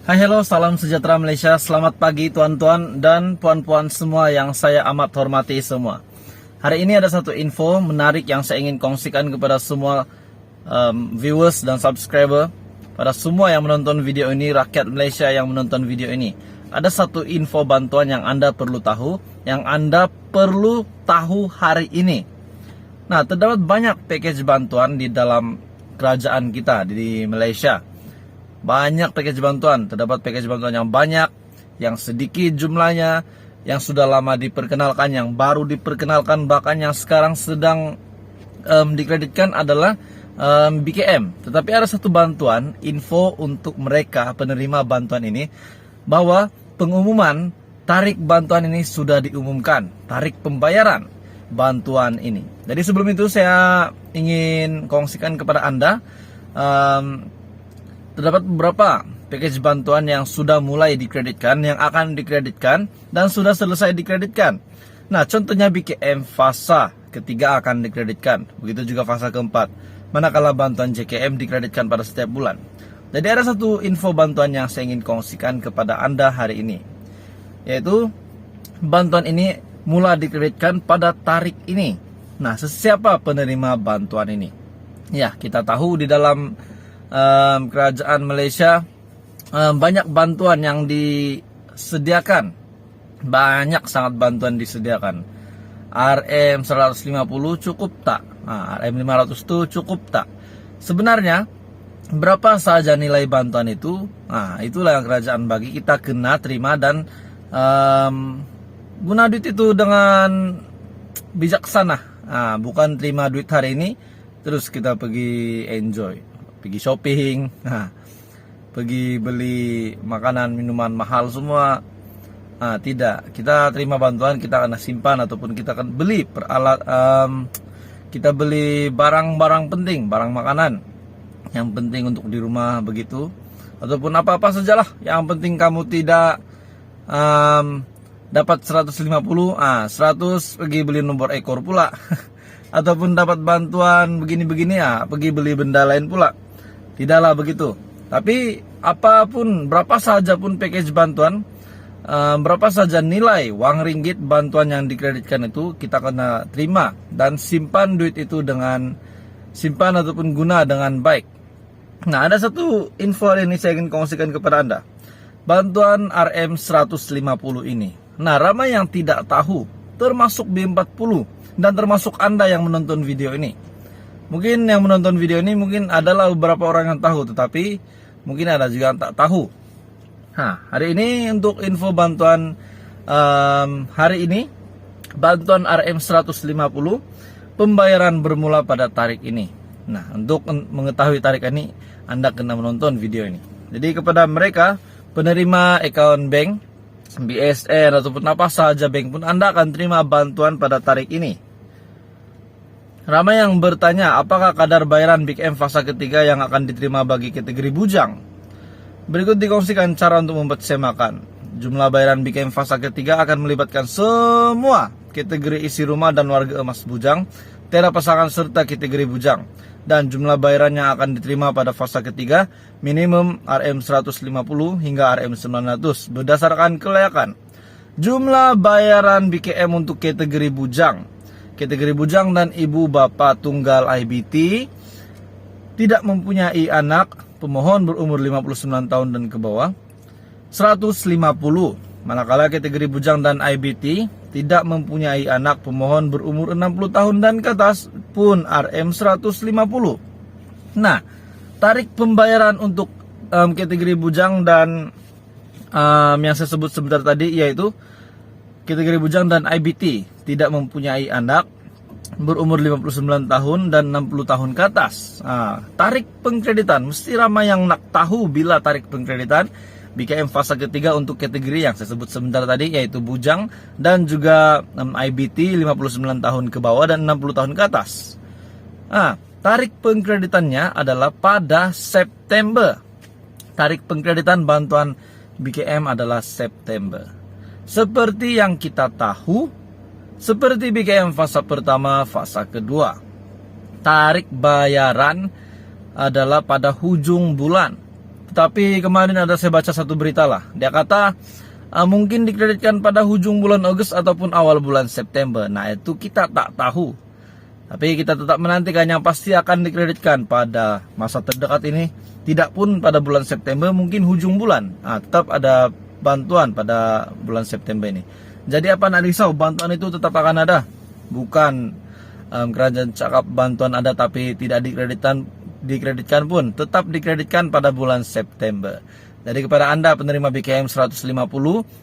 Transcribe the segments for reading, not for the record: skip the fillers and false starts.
Hai, hello, salam sejahtera Malaysia. Selamat pagi tuan-tuan dan puan-puan semua yang saya amat hormati semua. Hari ini ada satu info menarik yang saya ingin kongsikan kepada semua viewers dan subscriber, pada semua yang menonton video ini, rakyat Malaysia yang menonton video ini. Ada satu info bantuan yang Anda perlu tahu, hari ini. Nah, terdapat banyak package bantuan di dalam kerajaan kita di Malaysia. Banyak package bantuan, terdapat package bantuan yang banyak, yang sedikit jumlahnya, yang sudah lama diperkenalkan, yang baru diperkenalkan, bahkan yang sekarang sedang dikreditkan adalah BKM. Tetapi ada satu bantuan, info untuk mereka penerima bantuan ini, bahwa pengumuman tarik bantuan ini sudah diumumkan, tarik pembayaran bantuan ini. Jadi sebelum itu saya ingin kongsikan kepada Anda, terdapat beberapa package bantuan yang sudah mulai dikreditkan, yang akan dikreditkan, dan sudah selesai dikreditkan. Nah, contohnya BKM fasa ketiga akan dikreditkan, begitu juga fasa keempat, manakala bantuan JKM dikreditkan pada setiap bulan. Jadi ada satu info bantuan yang saya ingin kongsikan kepada Anda hari ini, yaitu bantuan ini mulai dikreditkan pada tarik ini. Nah, siapa penerima bantuan ini? Ya, kita tahu di dalam kerajaan Malaysia banyak bantuan yang disediakan, banyak sangat bantuan disediakan. RM 150 cukup tak? RM 500 itu cukup tak? Sebenarnya berapa saja nilai bantuan itu? Itulah yang kerajaan bagi kita kena terima dan guna duit itu dengan bijaksana. Bukan terima duit hari ini terus kita pergi enjoy, pergi shopping, pergi beli makanan, minuman mahal semua. Tidak, kita terima bantuan, kita akan simpan ataupun kita akan beli kita beli barang-barang penting, barang makanan yang penting untuk di rumah begitu, ataupun apa-apa sajalah. Yang penting kamu tidak dapat 150, 100 pergi beli nomor ekor pula. Ataupun dapat bantuan begini-begini, pergi beli benda lain pula. Tidaklah begitu. Tapi apapun, berapa saja pun package bantuan, berapa saja nilai wang ringgit bantuan yang dikreditkan itu, kita kena terima dan simpan duit itu dengan simpan ataupun guna dengan baik. Nah, ada satu info hari ini saya ingin kongsikan kepada Anda. Bantuan RM 150 ini. Nah, ramai yang tidak tahu, termasuk B40 dan termasuk Anda yang menonton video ini. Mungkin yang menonton video ini mungkin adalah beberapa orang yang tahu, tetapi mungkin ada juga yang tak tahu. Hari ini untuk info bantuan hari ini, bantuan RM 150, pembayaran bermula pada tarik ini. Nah, untuk mengetahui tarik ini, Anda kena menonton video ini. Jadi kepada mereka penerima account bank, BSN ataupun apa saja bank pun, Anda akan terima bantuan pada tarik ini. Ramai yang bertanya, apakah kadar bayaran BKM fasa ketiga yang akan diterima bagi kategori bujang? Berikut dikongsikan cara untuk mempersemakan. Jumlah bayaran BKM fasa ketiga akan melibatkan semua kategori isi rumah dan warga emas bujang, tiada pasangan serta kategori bujang. Dan jumlah bayaran yang akan diterima pada fasa ketiga minimum RM 150 hingga RM 900 berdasarkan kelayakan. Jumlah bayaran BKM untuk kategori bujang, dan ibu bapa tunggal IBT, tidak mempunyai anak, pemohon berumur 59 tahun dan ke bawah, 150. Manakala kategori bujang dan IBT tidak mempunyai anak, pemohon berumur 60 tahun dan ke atas pun RM 150. Nah, tarik pembayaran untuk kategori bujang dan yang saya sebut sebentar tadi, yaitu kategori bujang dan IBT tidak mempunyai anak, berumur 59 tahun dan 60 tahun ke atas. Tarik pengkreditan, mesti ramai yang nak tahu bila tarik pengkreditan BKM fasa ketiga untuk kategori yang saya sebut sebentar tadi, yaitu bujang dan juga IBT 59 tahun ke bawah dan 60 tahun ke atas. Tarik pengkreditannya adalah pada September. Tarik pengkreditan bantuan BKM adalah September. Seperti yang kita tahu, seperti BKM fasa pertama, fasa kedua, tarik bayaran adalah pada hujung bulan. Tapi kemarin saya baca satu berita lah. Dia kata mungkin dikreditkan pada ujung bulan Agustus ataupun awal bulan September. Nah itu kita tak tahu. Tapi kita tetap menantikan, yang pasti akan dikreditkan pada masa terdekat ini. Tidak pun pada bulan September, mungkin ujung bulan. Tetap ada bantuan pada bulan September ini. Jadi apa nak risau, bantuan itu tetap akan ada. Bukan kerajaan cakap bantuan ada tapi tidak dikreditkan pun. Tetap dikreditkan pada bulan September. Jadi kepada Anda penerima BKM 150,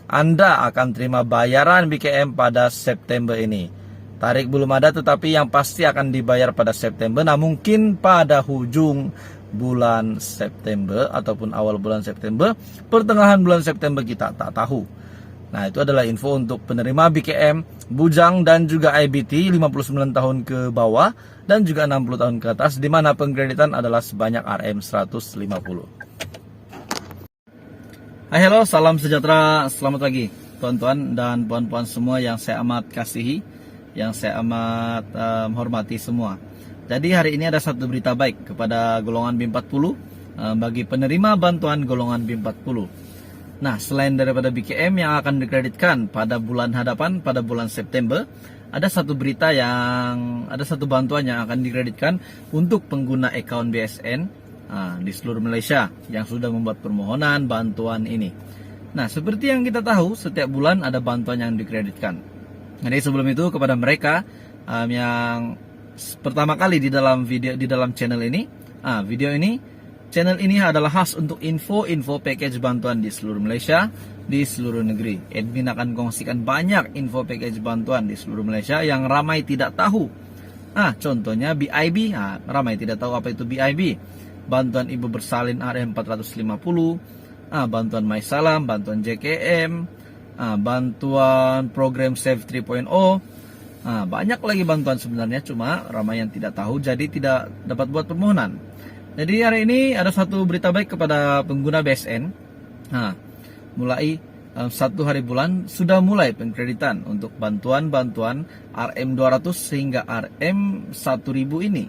Anda akan terima bayaran BKM pada September ini. Tarik belum ada, tetapi yang pasti akan dibayar pada September. Nah mungkin pada ujung bulan September ataupun awal bulan September, pertengahan bulan September, kita tak tahu. Nah itu adalah info untuk penerima BKM, bujang dan juga IBT 59 tahun ke bawah dan juga 60 tahun ke atas, di mana pengkreditan adalah sebanyak RM 150. Hai, halo, salam sejahtera, selamat pagi tuan-tuan dan puan-puan semua yang saya amat kasihi, yang saya amat hormati semua. Jadi hari ini ada satu berita baik kepada golongan B40 bagi penerima bantuan golongan B40. Nah, selain daripada BKM yang akan dikreditkan pada bulan hadapan, pada bulan September, ada satu berita ada satu bantuan yang akan dikreditkan untuk pengguna account BSN di seluruh Malaysia yang sudah membuat permohonan bantuan ini. Nah, seperti yang kita tahu, setiap bulan ada bantuan yang dikreditkan. Jadi sebelum itu kepada mereka yang pertama kali di dalam channel ini, channel ini adalah khas untuk info package bantuan di seluruh Malaysia, di seluruh negeri. Admin akan kongsikan banyak info package bantuan di seluruh Malaysia yang ramai tidak tahu. Contohnya BIB, ramai tidak tahu apa itu BIB. Bantuan ibu bersalin RM450, bantuan MySalam, bantuan JKM, bantuan program Save 3.0, banyak lagi bantuan sebenarnya, cuma ramai yang tidak tahu, jadi tidak dapat buat permohonan. Jadi hari ini ada satu berita baik kepada pengguna BSN. Mulai 1 hari bulan sudah mulai pengkreditan untuk bantuan-bantuan RM200 hingga RM1000 ini.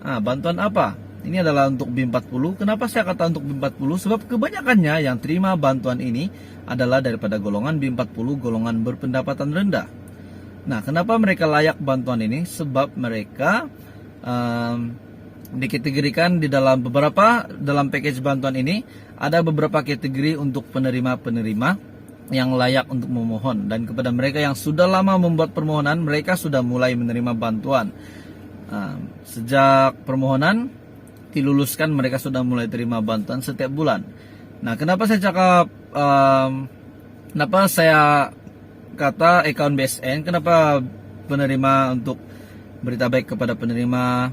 Bantuan apa? Ini adalah untuk B40. Kenapa saya kata untuk B40? Sebab kebanyakannya yang terima bantuan ini adalah daripada golongan B40, golongan berpendapatan rendah. Nah, kenapa mereka layak bantuan ini? Sebab mereka dikategorikan di dalam package bantuan ini ada beberapa kategori untuk penerima-penerima yang layak untuk memohon. Dan kepada mereka yang sudah lama membuat permohonan, mereka sudah mulai menerima bantuan. Sejak permohonan diluluskan, mereka sudah mulai terima bantuan setiap bulan. Nah, kenapa saya cakap kenapa saya kata account BSN, kenapa penerima untuk berita baik kepada penerima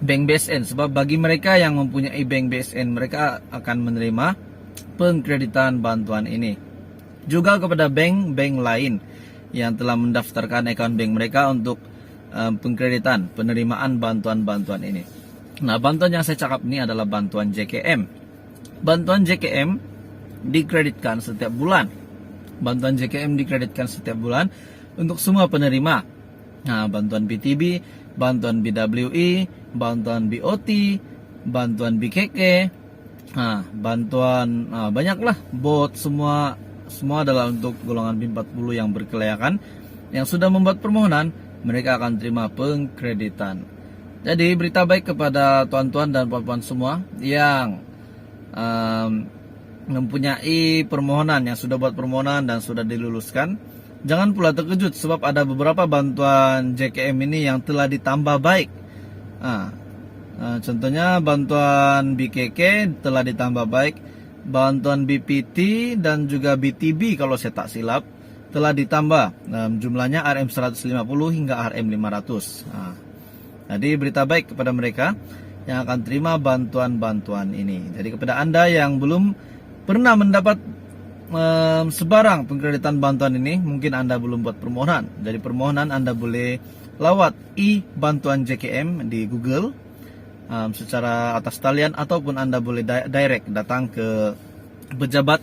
bank BSN? Sebab bagi mereka yang mempunyai bank BSN, mereka akan menerima pengkreditan bantuan ini. Juga kepada bank-bank lain yang telah mendaftarkan account bank mereka untuk pengkreditan penerimaan bantuan-bantuan ini. Nah, bantuan yang saya cakap ini adalah bantuan JKM. Bantuan JKM dikreditkan setiap bulan. Bantuan JKM dikreditkan setiap bulan untuk semua penerima. Nah, bantuan BTB, bantuan BWE, bantuan BOT, bantuan BKK, bantuan banyaklah, BOT, semua adalah untuk golongan B40 yang berkelayakan. Yang sudah membuat permohonan, mereka akan terima pengkreditan. Jadi berita baik kepada tuan-tuan dan puan-puan semua yang mempunyai permohonan, yang sudah buat permohonan dan sudah diluluskan. Jangan pula terkejut sebab ada beberapa bantuan JKM ini yang telah ditambah baik. Contohnya bantuan BKK telah ditambah baik, bantuan BPT dan juga BTB kalau saya tak silap telah ditambah jumlahnya RM150 hingga RM500. Jadi berita baik kepada mereka yang akan terima bantuan-bantuan ini. Jadi kepada Anda yang belum pernah mendapat sebarang pengkreditan bantuan ini, mungkin Anda belum buat permohonan. Jadi permohonan Anda boleh lawat bantuan JKM di Google secara atas talian, ataupun Anda boleh direct datang ke pejabat